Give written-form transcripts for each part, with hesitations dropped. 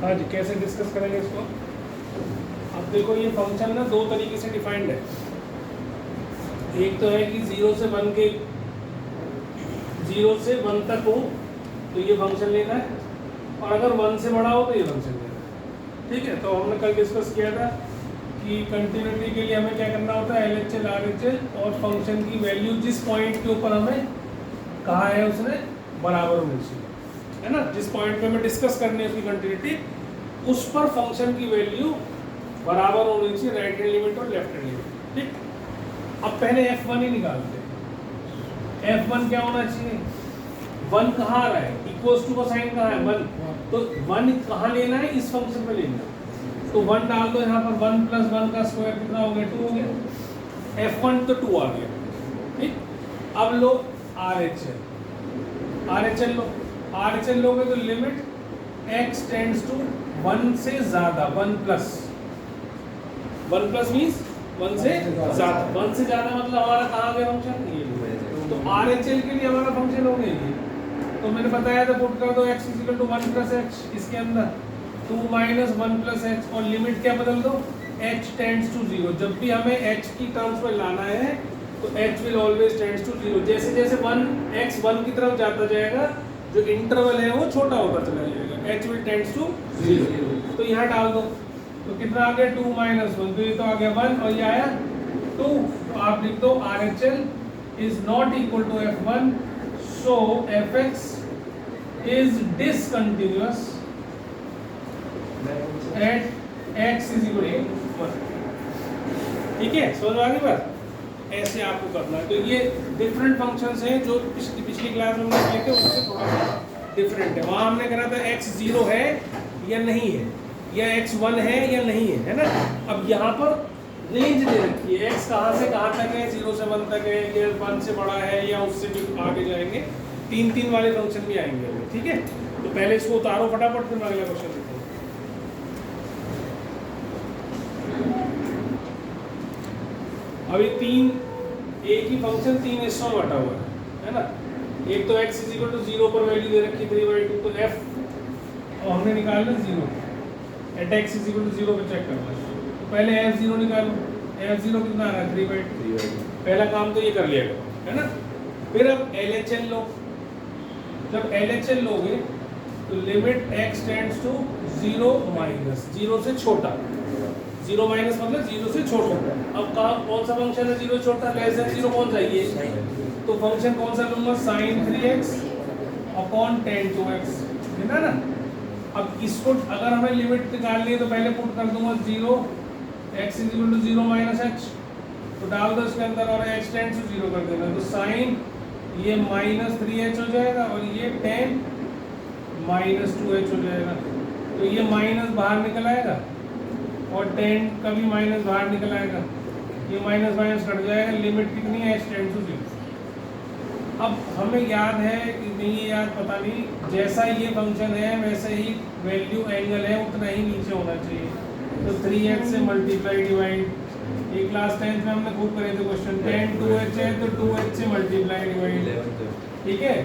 हाँ जी, कैसे डिस्कस करेंगे इसको? अब देखो ये फंक्शन ना दो तरीके से डिफाइंड है। एक तो है कि 0 से 1 के 0 से 1 तक हो तो ये फंक्शन लेना है, और अगर 1 से बड़ा हो तो ये फंक्शन लेना है। ठीक है, तो हमने कल डिस्कस किया था कि कंटिन्यूटी के लिए हमें क्या करना होता है, LHL RHL और फंक्शन की वैल्यू जिस पॉइंट के ऊपर हमें कहा है उसने बराबर होनी चाहिए, है ना। जिस पॉइंट पे हमें डिस्कस करनी है उसकी कंटिन्यूटी, उस पर फंक्शन की वैल्यू बराबर होनी चाहिए राइट हैंड लिमिट और लेफ्ट हैंड लिमिट। ठीक, अब पहले F1 ही निकालते हैं। F1 क्या होना चाहिए? 1 कहाँ आ रहा है, इक्वल्स टू का साइन कहाँ है 1, तो 1 कहाँ लेना है, इस फंक्शन पे लेना है। तो 1 डाल दो यहाँ पर, 1 + 1 का स्क्वायर कितना हो गया, 2 हो गया। F1 तो 2 आ गया। ठीक, अब लो RHL लो, RHL लोगे तो लिमिट x टेंड्स टू 1 से ज़्यादा, 1 प्लस मीन्स 1 से ज़्यादा, 1 से ज़्यादा मतलब हमारा कहाँ गया फंक्शन, ये। तो RHL के लिए हमारा फंक्शन हो गया ये। तो मैंने बताया था पुट कर दो x = 1 + h, इसके अंदर 2 - 1 + h, और लिमिट क्या बदल दो, h टेंड्स टू 0। जब भी हमें h की टर्म्स में लाना है तो h will always tends to 0। जैसे जैसे 1 की तरफ जाता जाएगा, जो इंटरवल है वो छोटा होता चला जाएगा, h विल टेंड्स टू 0। तो यहाँ डाल दो, तो कितना आ गया, 2 - 1, तो ये तो आ गया 1 और ये आया 2। तो आप लिख दो RHL is not equal to F1, so Fx is discontinuous at x = 1। ठीक है, समझ में आ गई बात? ऐसे आपको करना है। तो ये डिफरेंट फंक्शंस हैं जो पिछली क्लास में हमने किए थे, उससे थोड़ा सा डिफरेंट है। वहाँ हमने करा था x 0 है या नहीं है, या x 1 है या नहीं है ना। अब यहाँ पर रेंज दे रखी है, x कहाँ से कहाँ तक है, 0 से 1 तक है, या 1 से बड़ा है, या उससे भी आगे जाएंगे। 3 वाले फंक्शन भी आएंगे। ठीक है, तो पहले इसको उतारो फटाफट, फिर अगला क्वेश्चन देखो। अभी एक ही फंक्शन 3 हिस्सों में बटा हुआ है ना। एक तो x = 0 पर वैल्यू दे रखी 3/2, तो f और हमने निकालना 0 एट x = 0 पे चेक करना है। तो पहले f0 निकालो, f0 कितना आ रहा है, 3/2। पहला काम तो ये कर लिया करो, है ना। फिर अब LHL लो, जब LHL लोगे तो लिमिट x टेंड्स टू 0 - 0 से छोटा, 0 माइनस मतलब 0 से छोटा। अब कौन सा फंक्शन है 0 छोटा, लेस देन 0 कौन सा ये, तो फंक्शन कौन सा लूंगा, sin 3x upon tan 2x, है ना। अब इसको अगर हमें लिमिट निकालनी है तो पहले पुट कर दूंगा 0, x = 0 - h, तो डाल दो इसके अंदर और h टेंड्स टू 0 कर देना। तो sin ये -3h हो जाएगा और ये tan -2h हो जाएगा। तो ये माइनस बाहर निकल आएगा और tan का भी माइनस बाहर निकल आएगा, ये माइनस कट जाएगा। लिमिट कितनी है, h टेंड्स टू 0। अब हमें याद है कि नहीं याद पता नहीं, जैसा ये फंक्शन है वैसे ही वैल्यू एंगल है उतना ही नीचे होना चाहिए। तो 3h से मल्टीप्लाई डिवाइड, ये क्लास 10th में हमने खूब करे थे क्वेश्चन। tan 2h है तो 2h से मल्टीप्लाई डिवाइड, ठीक है।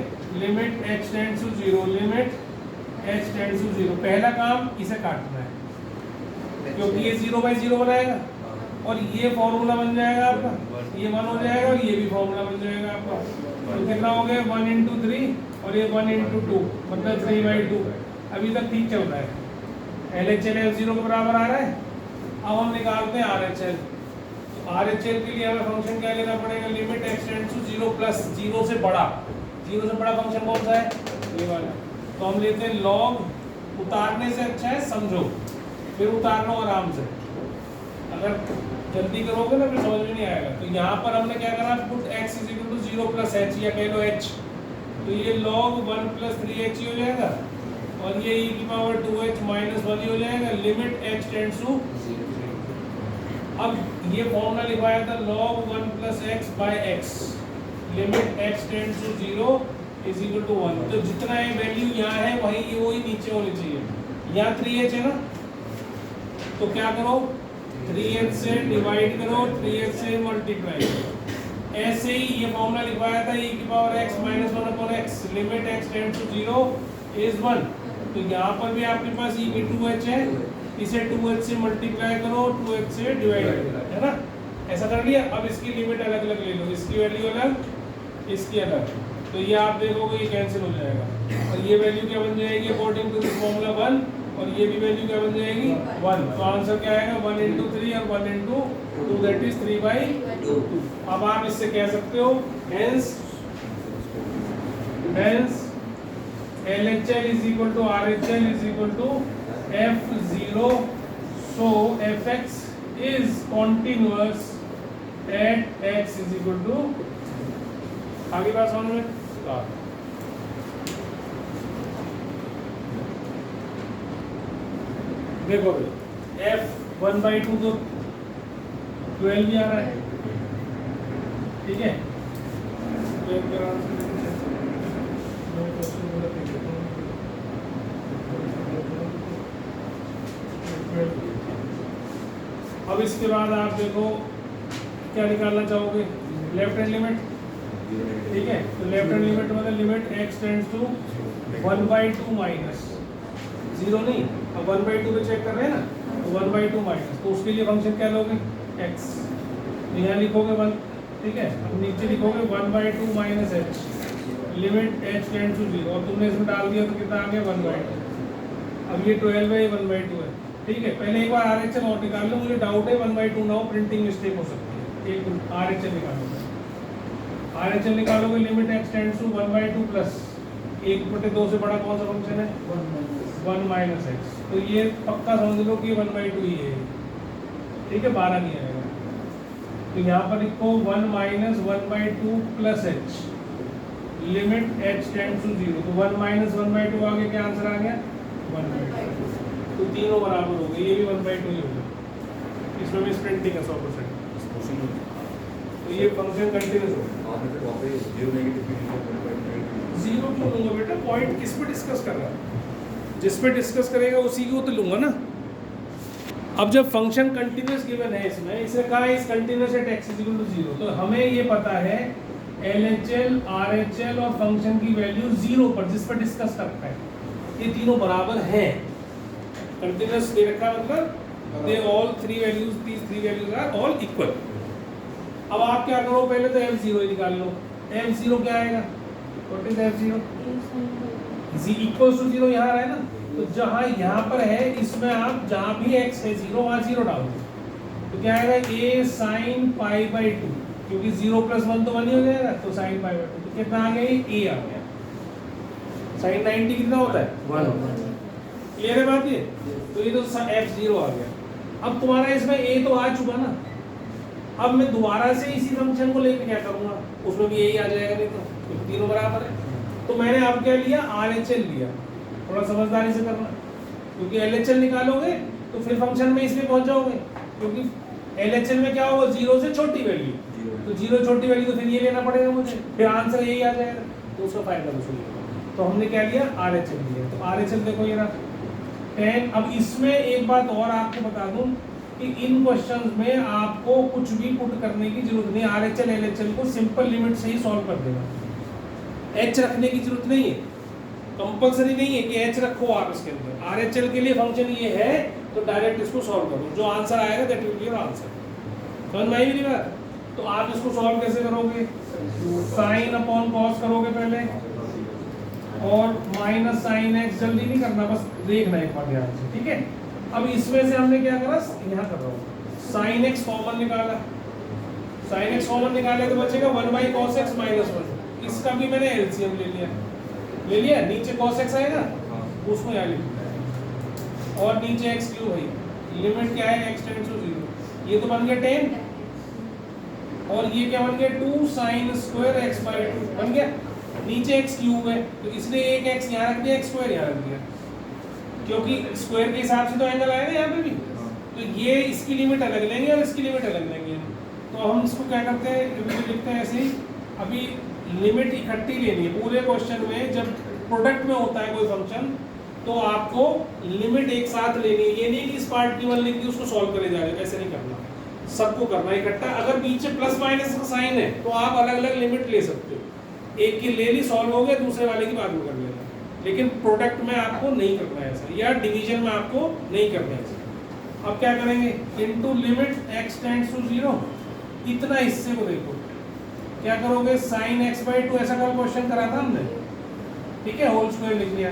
Limit h tends to 0, limit h tends to 0। पहला काम इसे काटना है क्योंकि ये 0/0 बनाएगा और ये फॉर्मूला बन जाएगा आपका, ये 1 हो जाएगा और ये भी फॉर्मूला बन जाएगा आपका। तो कितना हो गया, 1 × 3 और ये 1 × 2 मतलब 3/2। अभी तक ठीक चल रहा है। LHL F0 के बराबर आ रहा है। अब हम निकालते हैं RHL। तो RHL के लिए हमें फंक्शन क्या लेना पड़ेगा, limit x tends to 0 plus 0 से बड़ा फंक्शन कौन सा है, ये वाला। तो हम लेते हैं log, उतारने से अच्छा है समझो, फिर उतारना आराम से। अगर जल्दी करोगे ना फिर समझ में नहीं आएगा। तो यहाँ पर हमने क्या करा, पुट x = 0 + h या कह लो h, तो ये log 1 + 3h हो जाएगा और ये e⁻²h - 1 ही हो जाएगा। Limit h tends to 0। अब ये फॉर्मूला लिखवाया था log 1 + x/x, limit h tends to 0 = 1। तो जितना ये वैल्यू यहाँ है वही नीचे होनी चाहिए। यहाँ 3h है ना, तो क्या करो, 3h से डिवाइड करो, 3h से मल्टीप्लाई। ऐसे ही ये फॉर्मूला लिखवाया था e⁻x - 1/x, limit x tends to 0 = 1। तो यहाँ पर भी आपके पास ये 2h है, इसे 2h से मल्टीप्लाई करो, 2h से डिवाइड करो, है ना। ऐसा कर लिया। अब इसकी लिमिट अलग अलग ले लो, इसकी वैल्यू अलग, इसकी अलग, तो ये आप देखोगे ये कैंसिल हो जाएगा और ये वैल्यू क्या बन जाएगी अकॉर्डिंग टू दिस फॉर्मूला 1 और ये भी वैल्यू क्या बन जाएगी 1। तो आंसर क्या आएगा 1 × 3 और 1 × 2 दैट इज 3/2। अब आप इससे कह सकते हो hence LHL is equal to RHL is equal to F0, so Fx is continuous at x is equal to, आगे बात समझ में देखो भाई F1/2 तो 12 भी आ रहा है, ठीक है। अब इसके बाद आप देखो क्या निकालना चाहोगे, लेफ्ट हैंड लिमिट, ठीक है। तो लेफ्ट हैंड लिमिट मतलब limit x tends to 1/2 minus 0 नहीं, अब 1/2 पे चेक कर रहे हैं ना, तो 1/2 माइनस, तो उसके लिए फंक्शन क्या लोगे x, तो यहाँ लिखोगे 1, ठीक है। अब नीचे लिखोगे 1/2 minus h, limit h tends to 0 और तुमने इसमें डाल दिया तो कितना आ गया 1/2। अब ये 12 है, 1/2 है, ठीक है। पहले एक बार RHL और निकाल लो, मुझे डाउट है 1/2 ना हो, प्रिंटिंग मिस्टेक हो सकती है। एक RHL निकालोगे, RHL निकालोगे limit x tends to 1/2 plus 1/2 से बड़ा कौन सा फंक्शन है 1 माइनस x, तो ये पक्का समझ लो कि 1/2 ही है, ठीक है, 12 नहीं आएगा। तो यहाँ पर लिखो 1 minus 1/2 plus h, limit h tends to 0, तो 1 माइनस 1/2 आगे क्या आंसर आ गया 1/2, तो तीनों बराबर हो गए, ये भी 1/2 ही होगा, इसमें भी स्प्रिंटिंग है 100%। तो ये फंक्शन कंटिन्यूस होगा। जीरो क्यों लूंगा बेटा, पॉइंट किस पे डिस्कस कर रहा है, जिस पे डिस्कस करेगा उसी को तो लूंगा ना। अब जब फंक्शन कंटिन्यूस गिवन है, इसमें इसे कहा है इस कंटिन्यूस एट x = 0, तो हमें ये पता है LHL RHL और फंक्शन की वैल्यू 0 पर जिस पर डिस्कस करता है ये तीनों बराबर हैं। कंटिन्यूस दे रखा मतलब they all three values, these three values are all equal. अब आप क्या करो, पहले तो F0 ही निकाल लो। F0 क्या आएगा, व्हाट इज F0, = 0 यहाँ है ना, तो जहाँ यहाँ पर है इसमें आप जहाँ भी x है 0 वहाँ 0 डाल दो, तो क्या आएगा a sin π/2, क्योंकि 0 + 1 तो 1 ही हो जाएगा, तो sin π/2 तो कितना आ गया, a आ गया। sin 90 कितना होता है 1, क्लियर है बात ये, तो ये तो F0 आ गया। अब तुम्हारा इसमें a तो आ चुका ना, अब मैं दोबारा से इसी फंक्शन को लेकर क्या करूंगा, उसमें भी यही आ जाएगा, नहीं तो तीनों बराबर है। तो मैंने अब क्या लिया, RHL लिया, थोड़ा समझदारी से करना, क्योंकि LHL निकालोगे तो फिर फंक्शन में इसमें पहुंच जाओगे, क्योंकि LHL में क्या होगा 0 से छोटी वैल्यू, तो 0 छोटी वैल्यू तो फिर ये लेना पड़ेगा मुझे, फिर आंसर यही आ जाएगा, तो उसका फायदा वसूल। तो हमने क्या लिया, RHL लिया। तो RHL देखो ये रहा 10। अब इसमें एक बात और आपको बता दूं कि इन क्वेश्चंस में आपको कुछ भी पुट करने की जरूरत नहीं, RHL LHL को सिंपल लिमिट से ही सॉल्व कर देगा, h रखने की जरूरत नहीं है, कंपलसरी नहीं है कि h रखो आप इसके अंदर। RHL के लिए फंक्शन ये है तो डायरेक्ट इसको सॉल्व करो, जो आंसर आएगा that will be your answer. समझ में आई मेरी बात। तो आप इसको सॉल्व कैसे करोगे, साइन अपॉन कॉस करोगे पहले, और माइनस साइन x, जल्दी नहीं करना, बस देखना एक बार ध्यान से, ठीक है। अब इसमें से हमने क्या करा, यहाँ कर रहा हूँ साइन x कॉमन निकाला, साइन x कॉमन निकाले तो बचेगा 1/cos x - 1, इसका भी मैंने एलसीएम ले लिया, नीचे cos x आएगा उसको यहाँ लिख दिया, और नीचे x³ है, लिमिट क्या है x टेंड्स टू 0, ये तो बन गया 10, और ये क्या बन गया 2 sin² x/2 बन गया, नीचे x³ है तो इसलिए एक x यहाँ रख दिया, x² यहाँ रख दिया, क्योंकि स्क्वायर के हिसाब से तो एंगल आएगा यहाँ पे भी, तो ये इसकी लिमिट अलग लेंगे और इसकी लिमिट अलग लेंगे। तो हम इसको क्या करते हैं, लिखते हैं ऐसे ही, अभी लिमिट इकट्ठी लेनी है पूरे क्वेश्चन में। जब प्रोडक्ट में होता है कोई फंक्शन तो आपको लिमिट एक साथ लेनी है, ये नहीं कि इस पार्ट की 1 लिख दी उसको सॉल्व करे जा रहे हो, ऐसे नहीं करना, सबको करना इकट्ठा। अगर पीछे प्लस माइनस का साइन है तो आप अलग अलग लिमिट ले सकते हो, एक की ले ली सॉल्व हो गया, दूसरे वाले की बाद में कर लेना, लेकिन प्रोडक्ट में आपको नहीं करना है ऐसा, या डिवीजन में आपको नहीं करना है ऐसा। अब क्या करेंगे, into limit x tends to 0, इतना हिस्से को देखो क्या करोगे, साइन x/2 ऐसा कल क्वेश्चन करा था हमने, ठीक है, होल स्क्वायर लिख लिया।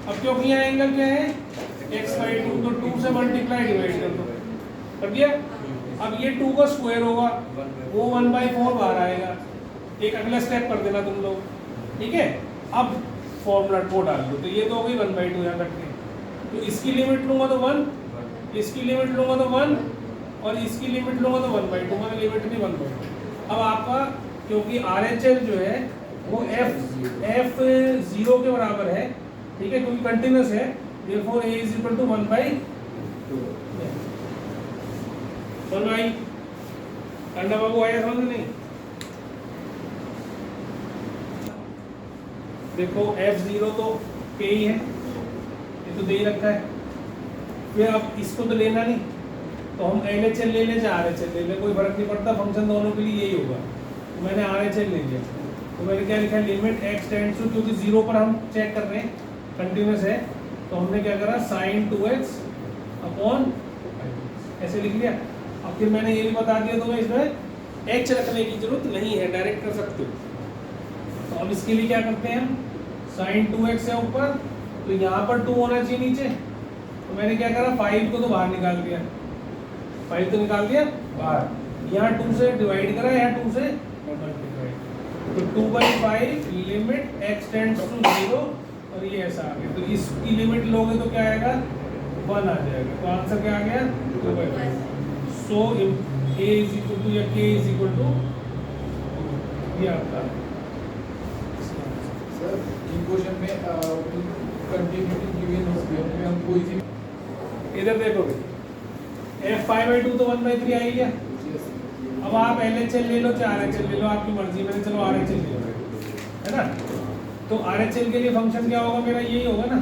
अब क्योंकि यहाँ एंगल क्या है x/2, तो 2 से मल्टीप्लाई डिवाइड कर दो, कर दिया। अब ये 2 का स्क्वायर होगा, वो 1/4 बाहर आएगा। एक अगला स्टेप कर देना तुम लोग, ठीक है। अब फॉर्मूला को डाल दो, तो ये तो हो गई 1/2 यहाँ कट के, तो इसकी लिमिट लूंगा तो 1, इसकी लिमिट लूंगा तो 1, और इसकी लिमिट लूंगा तो 1/2, मैंने लिमिट नहीं 1/2। अब आपका क्योंकि RHL जो है वो f0 के बराबर है, ठीक है, क्योंकि कंटिन्यूस है, therefore a is equal to 1/2। करना बाबू आया समझ नहीं? देखो f0 तो k ही है, ये तो दे ही रखा है। फिर अब इसको तो लेना नहीं, तो हम LHL ले ले या RHL ले ले, कोई फर्क नहीं पड़ता, फंक्शन दोनों के लिए यही होगा। तो मैंने RHL ले लिया, तो मैंने क्या लिखा, लिमिट x टेंड्स टू, क्योंकि 0 पर हम चेक कर रहे हैं कंटिन्यूस है, तो हमने क्या करा, sin 2x अपॉन ऐसे लिख लिया। अब फिर मैंने ये भी बता दिया तुम्हें इसमें h रखने की जरूरत नहीं है, डायरेक्ट कर सकते हो। तो अब इसके लिए क्या करते हैं हम, sin 2x है ऊपर, तो यहाँ पर 2 होना चाहिए नीचे, तो मैंने क्या करा, 5 को तो बाहर निकाल दिया, 5 तो निकाल दिया बाहर, यहाँ 2 से डिवाइड करा, यहाँ 2 से मल्टीप्लाई, तो 2/5 लिमिट x टेंड्स टू 0, और ये ऐसा आ गया। तो इसकी लिमिट लोगे तो क्या आएगा, 1 आ जाएगा। तो आंसर क्या आ गया, 2/5। सो a इज इक्वल टू या k इज इक्वल टू, ये आपका सर इक्वेशन में कंटिन्यूटी गिवन उसमें हम कोई सी इधर देखोगे f5/2 तो 1/3 आ ही गया। अब आप LHL ले लो चाहे RHL ले लो, आपकी मर्जी, मैंने चलो RHL ले लो, है ना। तो RHL के लिए फंक्शन क्या होगा मेरा, यही होगा ना,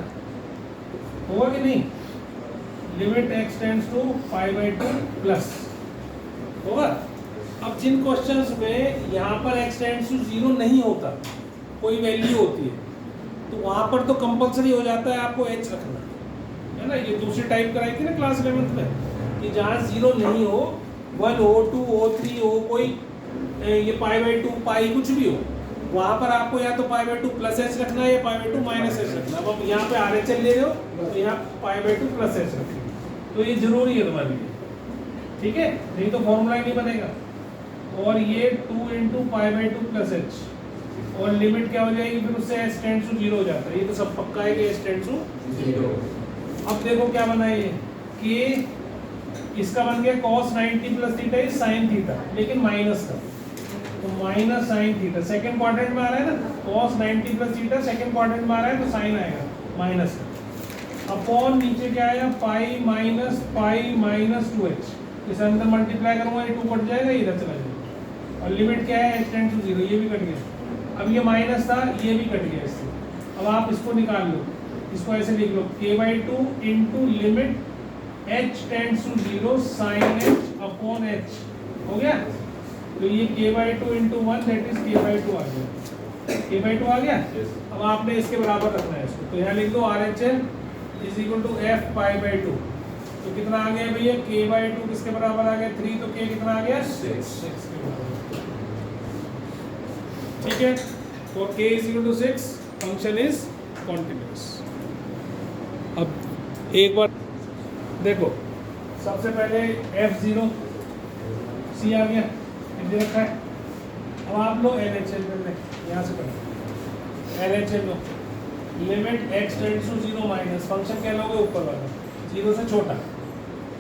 होगा कि नहीं, limit x tends to 5/2 plus होगा। अब जिन क्वेश्चंस में यहाँ पर x टेंड्स टू 0 नहीं होता, कोई वैल्यू होती है, तो वहाँ पर तो कंपलसरी हो जाता है आपको h रखना, है ना। ये दूसरी टाइप कराई थी ना क्लास 11th में, कि जहाँ 0 नहीं हो, 1 हो, 2 हो, 3 हो, कोई ये π/2 पाई कुछ भी हो, वहाँ पर आपको या तो π/2 प्लस h रखना है या π/2 माइनस h रखना। अब यहाँ पे RHL ले रहे हो, तो यहाँ π/2 प्लस h रखेंगे, तो ये जरूरी है तुम्हारे लिए, ठीक है, नहीं तो फॉर्मूला ही नहीं बनेगा। और ये 2 × π/2 प्लस h, और लिमिट क्या हो जाएगी फिर उससे h टेंड्स टू 0 हो जाता है, ये तो सब पक्का है कि h टेंड्स टू 0। अब देखो क्या बना ये, कि इसका बन गया cos 90 plus theta is sin theta, लेकिन माइनस का, तो minus sin theta second quadrant में आ रहा है ना, cos 90 plus theta second quadrant में आ रहा है, तो sin आएगा माइनस का, अपॉन नीचे क्या आएगा, पाई माइनस 2h, इस अंदर मल्टीप्लाई करूंगा, ये 2 कट जाएगा, इधर चला जाएगा, और लिमिट क्या है h टेंड्स टू 0, ये भी कट गया। अब ये माइनस था, ये भी कट गया इससे। अब आप इसको निकाल लो, इसको ऐसे लिख लो, k/2 into limit h tends to 0 sin h upon h, हो गया। तो ये k/2 into 1 that is k/2 आ गया, k/2 आ गया। अब आपने इसके बराबर रखना है इसको, तो यहाँ लिख दो RHL is equal to f π/2, तो कितना आ गया भैया, k/2 किसके बराबर आ गया, 3, तो k कितना आ गया, 6 के बराबर, ठीक है। तो k is equal to 6, function is continuous. अब एक बार देखो, सबसे पहले f0 c आ गया, दे रखा है। अब आप लो LHL में, यहाँ से करो LHL लो, limit x tends to 0 minus, function क्या लोगे ऊपर वाला, 0 से छोटा,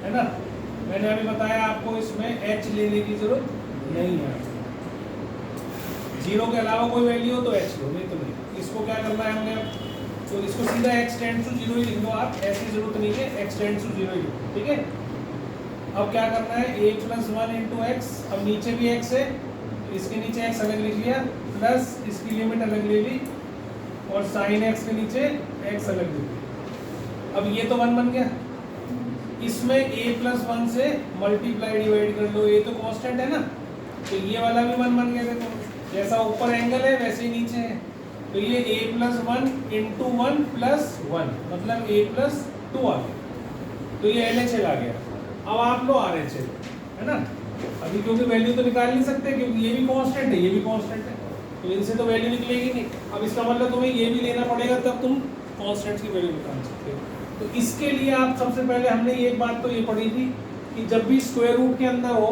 है ना। मैंने अभी बताया आपको इसमें h लेने की जरूरत नहीं है, 0 के अलावा कोई वैल्यू हो तो h लो, नहीं तो नहीं। इसको क्या करना है हमने, तो इसको सीधा x टेंड्स टू 0 ही लिख दो आप, ऐसी जरूरत नहीं है, x टेंड्स टू 0 ही लिखो, ठीक है। अब क्या करना है, a + 1 × x, अब नीचे भी x है, इसके नीचे x अलग लिख लिया, प्लस इसकी लिमिट अलग ले ली, और sin x के नीचे x अलग लिख लिया। अब ये तो 1 बन गया, इसमें a + 1 से मल्टीप्लाई डिवाइड कर लो, ये तो कांस्टेंट है ना, तो ये वाला भी 1 बन गया। देखो जैसा ऊपर एंगल है वैसे ही नीचे है, तो ये a plus one into one plus one मतलब a प्लस टू आ गया, तो ये LHL आ गया। अब आप लो RHL, है ना। अभी क्योंकि वैल्यू तो निकाल नहीं सकते क्योंकि ये भी कांस्टेंट है ये भी कांस्टेंट है, तो इनसे तो वैल्यू निकलेगी नहीं। अब इसका मतलब तुम्हें ये भी लेना पड़ेगा तब तुम कांस्टेंट्स की वैल्यू निकाल सकते हो। तो इसके लिए आप सबसे पहले हमने एक बात तो ये पढ़ी थी कि जब भी स्क्वायर रूट के अंदर हो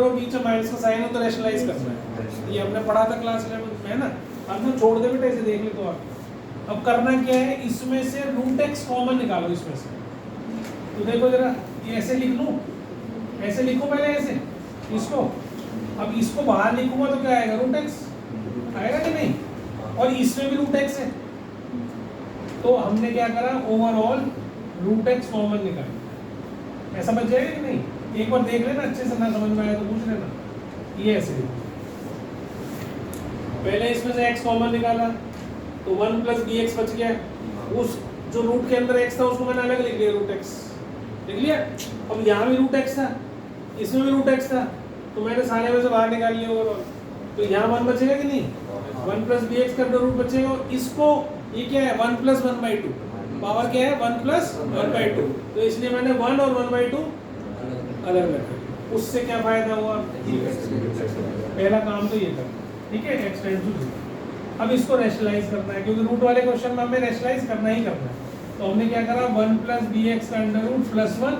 बीच में माइनस का साइन हो तो रैशनलाइज करना है। ये हमने पढ़ा था क्लास 11 में, है ना। अब तो छोड़ दे बेटा, इसे देख ले तो आप। अब करना क्या है, इसमें से रूट एक्स कॉमन निकालो इसमें से। तो देखो जरा, ये ऐसे लिख लूं, ऐसे लिखो पहले ऐसे इसको। अब इसको बाहर लिखूंगा तो क्या आएगा, रूट एक्स आएगा कि नहीं, और इसमें भी रूट एक्स है। तो हमने क्या करा, ओवरऑल रूट एक्स कॉमन निकाला। ऐसा बच जाएगा कि नहीं, एक बार देख लेना अच्छे से, ना समझ में आया तो पूछ लेना। ये ऐसे पहले इसमें से x कॉमन निकाला तो 1 प्लस बी एक्स बच गया। उस जो रूट के अंदर x था उसको मैंने अलग लिख लिया, रूट x लिख लिया। अब यहाँ भी रूट x था, इसमें भी रूट x था, तो मैंने सारे में से बाहर निकाल लिया ओवरऑल। तो यहाँ 1 बचेगा कि नहीं, 1 प्लस बी एक्स का रूट बचेगा। इसको ये क्या है, 1 प्लस 1/2, पावर क्या है 1 प्लस 1/2, तो इसलिए मैंने 1 और 1/2 अलग रखा। उससे क्या फायदा हुआ, पहला काम तो ये था, ठीक है, x टेंड्स टू 0। अब इसको रैशनलाइज करना है क्योंकि रूट वाले क्वेश्चन में हमें रैशनलाइज करना ही करना है। तो हमने क्या करा, 1 प्लस बी एक्स का अंडर रूट प्लस 1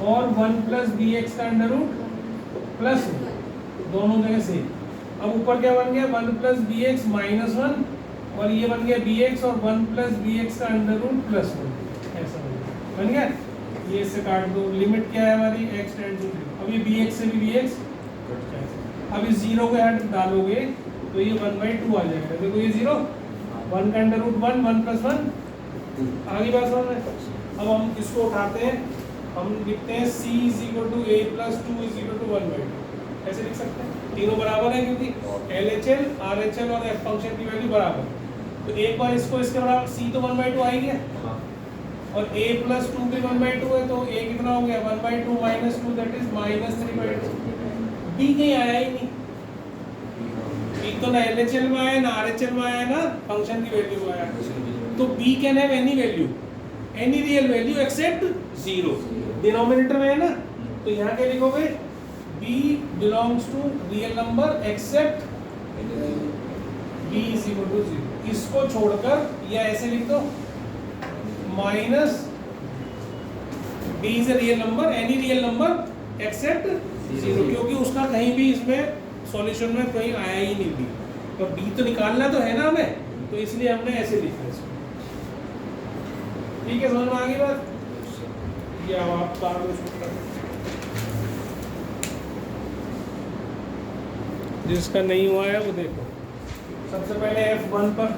और 1 प्लस बी एक्स का अंडर रूट प्लस 1, दोनों जगह से। अब ऊपर क्या बन गया, 1 प्लस बी एक्स माइनस 1, और ये बन गया बी एक्स और 1 प्लस बी एक्स का अंडर रूट प्लस 1, ऐसा बन गया। ये इससे काट दो, लिमिट क्या है हमारी, x टेंड्स टू 0। अब ये बी एक्स से भी बी एक्स, अब इस 0 को हट डालोगे तो ये 1/2 आ जाएगा। देखो ये 0, 1 का अंडर रूट 1, 1 प्लस 1, आगे बात समझ में। अब हम इसको उठाते हैं, हम लिखते हैं c = a + 2 = 1/2, ऐसे लिख सकते हैं। तीनों बराबर है क्योंकि LHL, RHL और f फंक्शन की वैल्यू बराबर। तो एक बार इसको इसके बराबर, c तो 1/2 आ ही गया, और a + 2 भी 1/2 है, तो a कितना हो गया, 1/2 - 2 दैट इज -3/2। b कहीं आया ही नहीं, b तो ना LHL में आया ना RHL में आया ना फंक्शन की वैल्यू में आया। तो b can have any value, any real value except 0, denominator में है ना। तो यहाँ क्या लिखोगे, b belongs to real number except b = 0। इसको छोड़कर या ऐसे लिख दो, minus b is a real number, any real number except 0, क्योंकि उसका कहीं भी इसमें सॉल्यूशन में कहीं आया ही नहीं b। तो b तो निकालना तो है ना हमें, तो इसलिए हमने ऐसे लिखा इसको। ठीक है, समझ में आ गई बात। ये अब आप बार जिसका नहीं हुआ है वो देखो। सबसे पहले f1 पर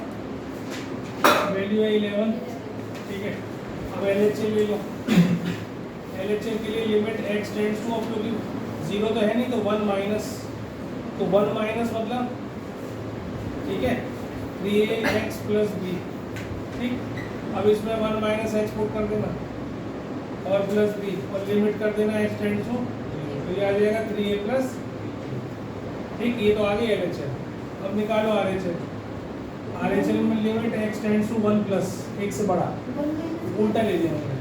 वैल्यू है 11, ठीक है। अब LHL ले लो, LHL के लिए लिमिट x टेंड्स टू, अब क्योंकि 0 तो है नहीं तो 1 माइनस, तो 1 माइनस मतलब, ठीक है, 3ax + b, ठीक। अब इसमें 1 माइनस h पुट कर देना और प्लस b, और लिमिट कर देना x टेंड्स टू, तो ये आ जाएगा 3a +, ठीक। ये तो आ गई LHL। अब निकालो RHL। RHL में limit x tends to 1 plus, एक से बड़ा, उल्टा ले लिया हमने।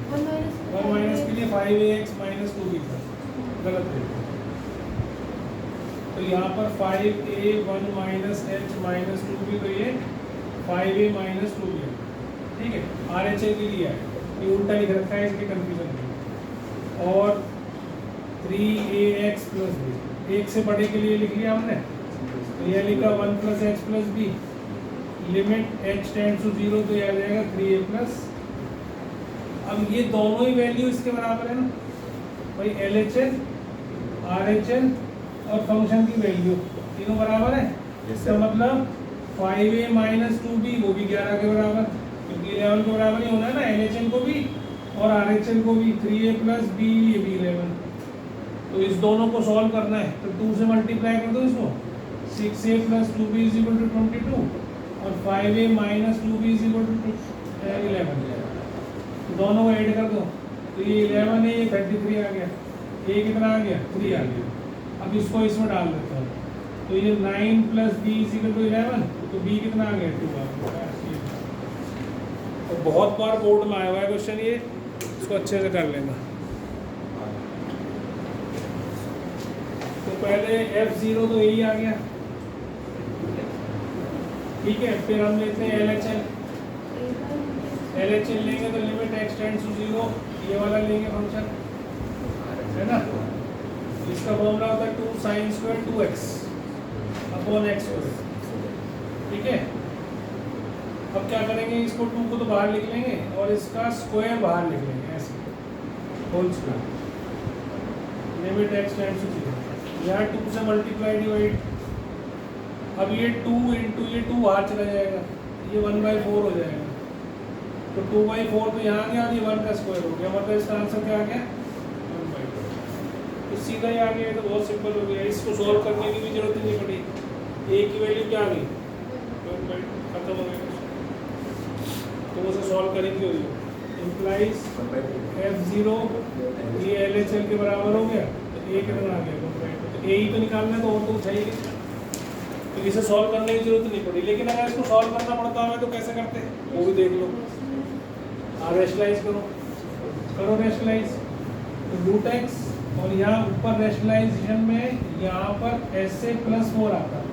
1 माइनस के लिए 5ax - 2b था, गलत है। तो यहाँ पर 5a 1 minus h minus 2b, तो ये 5a - 2b है, ठीक है। RHL के लिए है, ये उल्टा लिख रखा है इसके कंफ्यूजन में। और 3ax + b, एक से बड़े के लिए लिख लिया हमने, तो यह लिखा 1 + h + b, limit h tends to 0, तो यह आ जाएगा 3a+। अब ये दोनों ही वैल्यू इसके बराबर है ना भाई, LHL, RHL और फंक्शन की वैल्यू तीनों बराबर है। इसका मतलब 5a - 2b वो भी 11 के बराबर, क्योंकि 11 के बराबर ही होना है ना, LHL को भी और RHL को भी। 3a + b, ये भी 11। तो इस दोनों को सॉल्व करना है तो 2 से मल्टीप्लाई कर दो इसको, 6a + 2b = 22 और 5a - 2b = 11। दोनों को ऐड कर दो तो ये 11 है, ये 33 आ गया, ये कितना आ गया, 3 आ गया। अब इसको इसमें डाल देता हूँ, तो ये 9 plus B is equal to 11, तो बी कितना आ गया 2 आ गया। तो बहुत बार बोर्ड में आया हुआ है क्वेश्चन ये, इसको अच्छे से कर लेना। तो पहले F0 तो यही आ गया, ठीक है। फिर हम लेते हैं LHL। LHL लेंगे तो लिमिट x टेंड्स टू 0, ये वाला लेंगे फंक्शन, है ना। इसका फॉर्मूला होता है 2 sin square 2x upon x square, ठीक है। अब क्या करेंगे, इसको 2 को तो बाहर लिख लेंगे और इसका स्क्वायर बाहर लिख लेंगे, ऐसे whole square, limit x tends to 0। यहाँ 2 से मल्टीप्लाई डिवाइड, अब ये 2 इंटू ये 2 बाहर चला जाएगा, ये 1/4 हो जाएगा। तो 2/4 तो यहाँ आ गया और ये 1 का स्क्वायर हो गया, मतलब इसका आंसर क्या आ गया 1/4। तो सीधा ही आ गया, तो बहुत सिंपल हो गया, इसको सॉल्व करने की भी जरूरत नहीं पड़ी। ए की वैल्यू क्या आ गई 1/2, खत्म हो गया। तो उसे सॉल्व करेंगे, इम्प्लाइज F0 ये LHL के बराबर हो गया, तो ए कितना आ गया 1/2। तो ए ही तो निकालना है, तो और तो चाहिए, तो इसे सॉल्व करने की जरूरत नहीं पड़ी। लेकिन अगर इसको सॉल्व करना पड़ता हमें तो कैसे करते हैं वो भी देख लो। रैशनलाइज करो रैशनलाइज, तो रूट एक्स और यहाँ ऊपर रैशनलाइजेशन में यहाँ पर एस से +4 आता है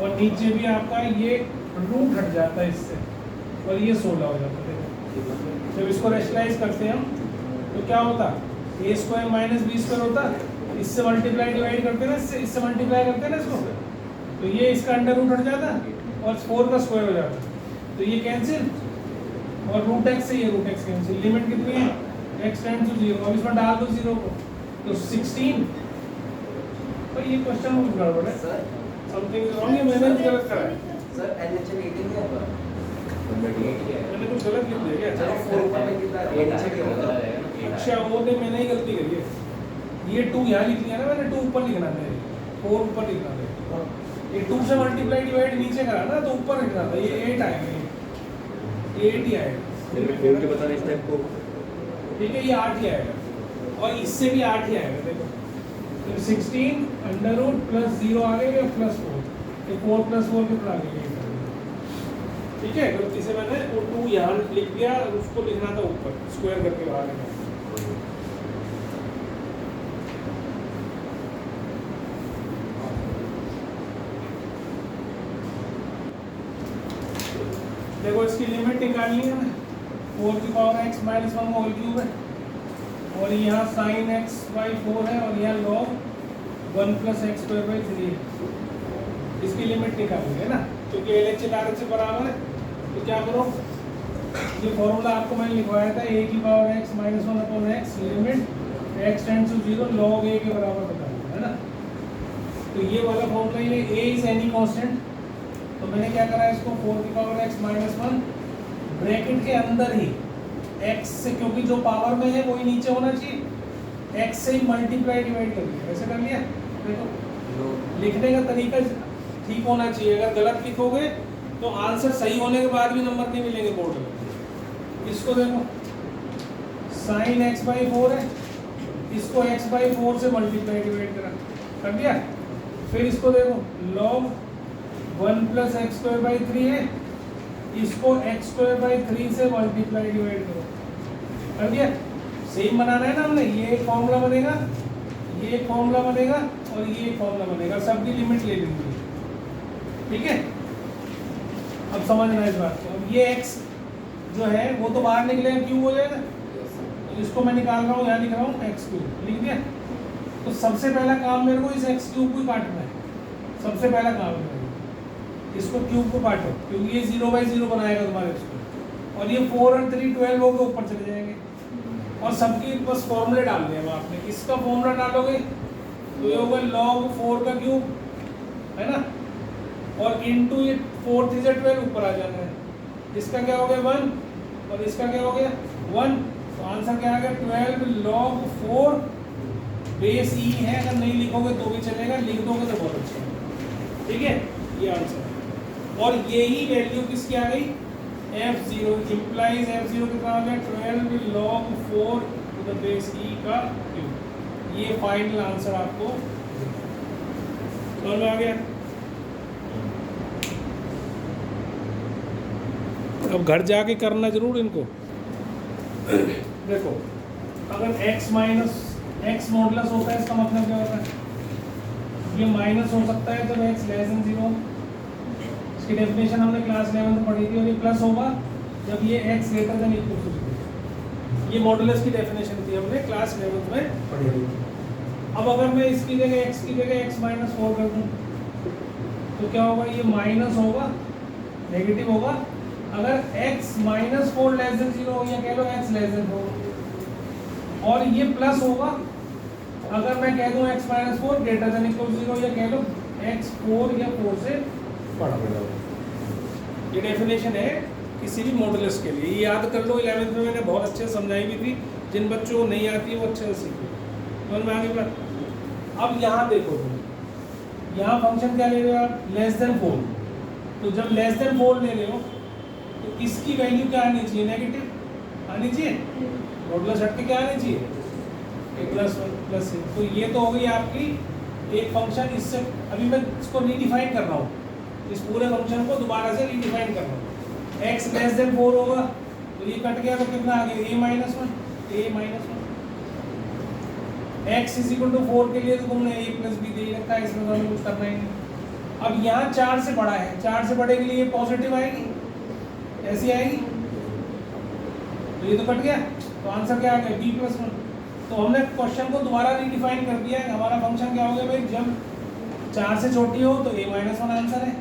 और नीचे भी आपका ये रूट हट जाता है इससे और ये 16 हो जाता है। जब इसको रैशनलाइज करते हैं हम तो क्या होता, a square minus B square होता, इससे मल्टीप्लाई डिवाइड करते हैं ना, इससे मल्टीप्लाई करते हैं ना इसको, तो ये इसका अंडर रूट हट जाता और 4 का स्क्वायर हो जाता, तो ये कैंसिल और रूट एक्स से ये रूट एक्स कैंसिल। लिमिट कितनी है x टेंड्स टू 0, अब इसमें डाल दो 0 को, तो 16। तो ये क्वेश्चन में कुछ गड़बड़ है सर, समथिंग इज रॉन्ग, ये मैंने कुछ गलत करा है सर। LHL 18 है पर मैंने कुछ गलत लिख दिया क्या? 4 ऊपर में कितना 8 होगा। अच्छा वो नहीं, मैंने ही गलती करी है, ये 2 यहाँ लिख लिया ना मैंने, 2 ऊपर लिखना था, 4 ऊपर लिखना था, ये 2 से मल्टीप्लाई डिवाइड नीचे करा ना तो ऊपर लिखना था, ये 8 आएगा, ये 8 ही आएगा। फोन के बता रहे इस टाइप को, ठीक है, ये 8 ही आएगा और इससे भी 8 ही आएगा। देखो तो 16 अंडर रूट प्लस 0 आ गया +4, ये 4 + 4 कितना आ गया, ठीक है। गलती से मैंने वो 2 यहाँ लिख दिया, उसको लिखना था ऊपर स्क्वायर करके बाहर लिखना। देखो इसकी लिमिट निकालनी है ना, 4 की power x minus 1 whole cube है और यहाँ sin x/4 है और यहाँ log 1 + x²/3 है। इसकी लिमिट निकालेंगे ना, क्योंकि LHL RHL बराबर है। तो क्या करो, ये फॉर्मूला आपको मैंने लिखवाया था, a की power x minus 1/x limit x tends to 0 log a के बराबर बताना है ना। तो ये वाला फॉर्मूला, ये a इज एनी कांस्टेंट, तो मैंने क्या करा इसको 4 की पावर x माइनस 1 ब्रैकेट के अंदर ही x से, क्योंकि जो पावर में है वही नीचे होना चाहिए, x से ही मल्टीप्लाई डिवाइड कर लिया, ऐसे कर लिया। देखो लिखने का तरीका ठीक होना चाहिए, अगर गलत लिखोगे तो आंसर सही होने के बाद भी नंबर नहीं मिलेंगे बोर्ड में। इसको देखो sin x/4 है, इसको x/4 से मल्टीप्लाई डिवाइड करा कर दिया। फिर इसको देखो log 1 + x²/3 है, इसको x²/3 से मल्टीप्लाई डिवाइड करो कर दिया। सेम बनाना है ना हमने, ये एक फॉर्मूला बनेगा, ये एक फॉर्मूला बनेगा और ये एक फॉर्मूला बनेगा, सबकी लिमिट ले लेंगे, ठीक है। अब समझना इस बात को, अब ये x जो है वो तो बाहर निकलेगा, क्यूब हो जाएगा, तो इसको मैं निकाल रहा हूँ, यहाँ लिख रहा हूँ x³ लिख दिया। तो सबसे पहला काम मेरे को इस x³ को काटना है, सबसे पहला काम है इसको क्यूब को काटो, क्योंकि ये 0/0 बनाएगा तुम्हारे इसको, और ये 4 और 3 12 होकर ऊपर चले जाएंगे और सबकी बस फॉर्मूले डालने हैं आपने। इसका फॉर्मूला डालोगे तो ये होगा log 4 का क्यूब, है ना, और इनटू ये 4 3 12 ऊपर आ जाना है। इसका क्या हो गया 1 और इसका क्या हो गया 1, तो आंसर क्या आ गया 12 log 4 बेस ई है। अगर नहीं लिखोगे तो भी चलेगा, लिख दोगे तो बहुत अच्छा है, ठीक है। ये आंसर है और यही वैल्यू किसकी आ गई F0, इम्प्लाइज F0 कितना आ गया 12 log 4 to the base e का क्यूब। ये फाइनल आंसर आपको समझ में आ गया? अब घर जाके करना जरूर इनको। देखो अगर x माइनस x मॉडुलस होता है, इसका मतलब क्या होता है? ये माइनस हो सकता है जब x लेस देन 0। इसकी डेफिनेशन हमने क्लास 11 में पढ़ी थी। और ये प्लस होगा जब ये x greater than equal to 0। ये मॉडुलस की डेफिनेशन थी, हमने क्लास 11 में पढ़ी थी। अब अगर मैं इसकी जगह x की जगह x माइनस 4 कर दूँ तो क्या होगा? ये माइनस होगा, नेगेटिव होगा अगर x माइनस 4 लेस देन 0 हो, या कह लो x लेस देन 4। और ये प्लस होगा अगर मैं कह दूं x minus 4 greater than equal 0, या कह लो x 4 या 4 से बड़ा हो। ये डेफिनेशन है किसी भी मॉडुलस के लिए। ये याद कर लो, 11th में मैंने बहुत अच्छे से समझाई भी थी। जिन बच्चों को नहीं आती है वो अच्छे से सीखो। समझ में आगे बात? अब यहाँ देखो तुम, यहाँ फंक्शन क्या ले रहे हो आप? Less than 4। तो जब लेस देन 4 ले रहे हो तो इसकी वैल्यू क्या आनी चाहिए? नेगेटिव आनी चाहिए। मॉडुलस हट के क्या आनी चाहिए? Plus 1 plus 1। तो ये तो हो गई आपकी एक फंक्शन। इससे अभी मैं इसको रीडिफाइन कर रहा हूँ, इस पूरे फंक्शन को दोबारा से रीडिफाइन कर रहा हूँ। x लेस देन 4 होगा तो ये कट गया तो कितना आ गया? a minus 1। x is equal to 4 के लिए तो तुमने a प्लस b दे ही रखा है, इसमें तो हमें कुछ करना ही नहीं। अब यहाँ 4 से बड़ा है, 4 से बड़े के लिए पॉजिटिव आएगी, ऐसी आएगी। तो ये तो कट गया, तो आंसर क्या आ गया? b plus 1। तो हमने क्वेश्चन को दोबारा रीडिफाइन कर दिया है। हमारा फंक्शन क्या हो गया भाई? जब 4 से छोटी हो तो a माइनस 1 आंसर है,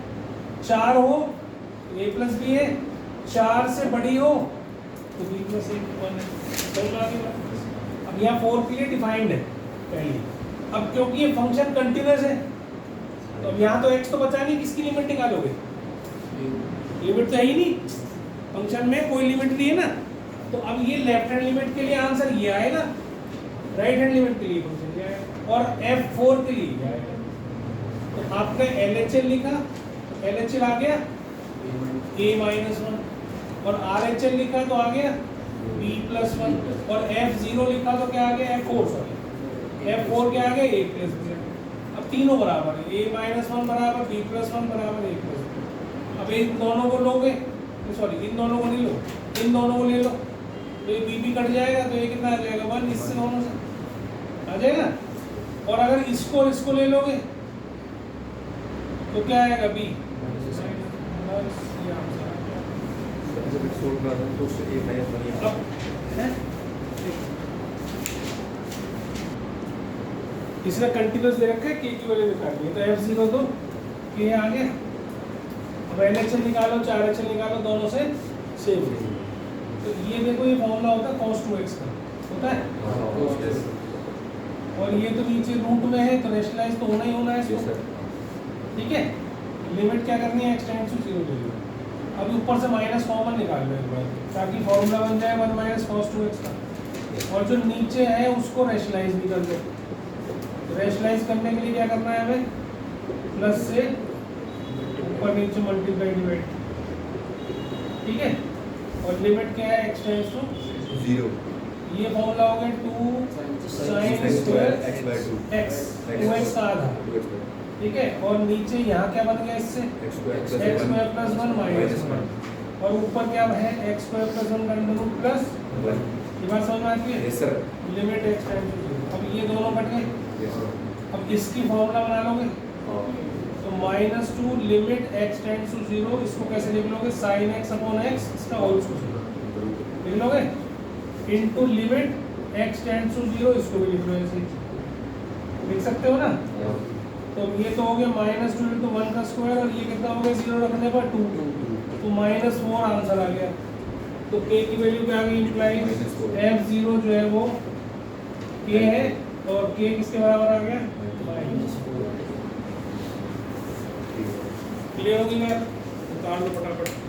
4 हो तो a प्लस b है, 4 से बड़ी हो तो b प्लस 1 है। अब यहाँ 4 के लिए डिफाइंड है पहले। अब क्योंकि ये फंक्शन कंटिन्यूअस है तो अब यहाँ तो x तो बचा नहीं, किसकी लिमिट निकालोगे? लिमिट तो है ही नहीं, फंक्शन में कोई लिमिट नहीं है ना। तो अब ये लेफ्ट हैंड लिमिट के लिए आंसर ये आएगा, राइट हैंड लिमिट के लिए फंक्शन ये आएगा, और f4 के लिए ये आएगा। तो आपने LHL लिखा, LHL आ गया a माइनस 1, और RHL लिखा तो आ गया b प्लस 1, और f0 लिखा तो क्या आ गया? f4 f4 क्या आ गया? a plus b। अब तीनों बराबर है, a माइनस 1 बराबर b प्लस 1 बराबर a प्लस b। अब इन दोनों को लोगे, सॉरी इन दोनों को नहीं लो, इन दोनों को ले लो तो ये b कट जाएगा तो ये कितना आ जाएगा? 1। इससे दोनों से आ जाएगा। और अगर इसको ले लोगे तो क्या आएगा? b। जब एक सोल्व कर रहा हूँ तो उससे a माइनस 1 ही आता है। इसने कंटिन्यूअस दे रखा है, k की वैल्यू निकालनी है तो f0 तो k आ गया। अब LHL निकालो, 4HL निकालो, दोनों से सेम। तो ये देखो, ये फॉर्मूला होता है cos 2x का, होता है। और ये तो नीचे रूट में है तो रेशनलाइज तो होना ही होना है इसको, ठीक है। लिमिट क्या करनी है? x टेंड्स टू 0 ले लो। अब ऊपर से माइनस कॉमन निकाल लो एक बार, ताकि फॉर्मूला बन जाए 1 माइनस cos 2x का। और जो नीचे है उसको रेशनलाइज भी कर दो। रेशनलाइज करने के लिए क्या करना है हमें? प्लस से ऊपर नीचे मल्टीप्लाई डिवाइड, ठीक है। और लिमिट क्या है? x tends to 0। ये फॉर्मूला हो गया 2 sin स्क्वायर x 2x का आधा, ठीक है। और नीचे यहाँ क्या बन गया इससे? x स्क्वायर प्लस 1 माइनस 1, और ऊपर क्या है? x स्क्वायर प्लस 1 का अंडर रूट प्लस 1। ये बात समझ में आती है? Yes sir. Limit x tends to 0। अब ये दोनों कट गए, यस सर। अब इसकी फॉर्मूला बना लोगे तो -2 लिमिट x टेंड्स टू 0। इसको कैसे लिख लोगे? sin x अपॉन x, इसका होल स्क्वायर लिख लोगे, into limit x tends to 0। इसको भी लिख लो ऐसे, लिख सकते हो ना। तो ये तो हो गया -2 इंटू 1 का स्क्वायर, और ये कितना हो गया? 0 रखने पर 2, तो -4 आंसर आ गया। तो k की वैल्यू क्या आ गई? इम्प्लाई f0 जो है वो k है, और k किसके बराबर आ गया? -4। क्लियर होगी बात? निकाल लो फटाफट।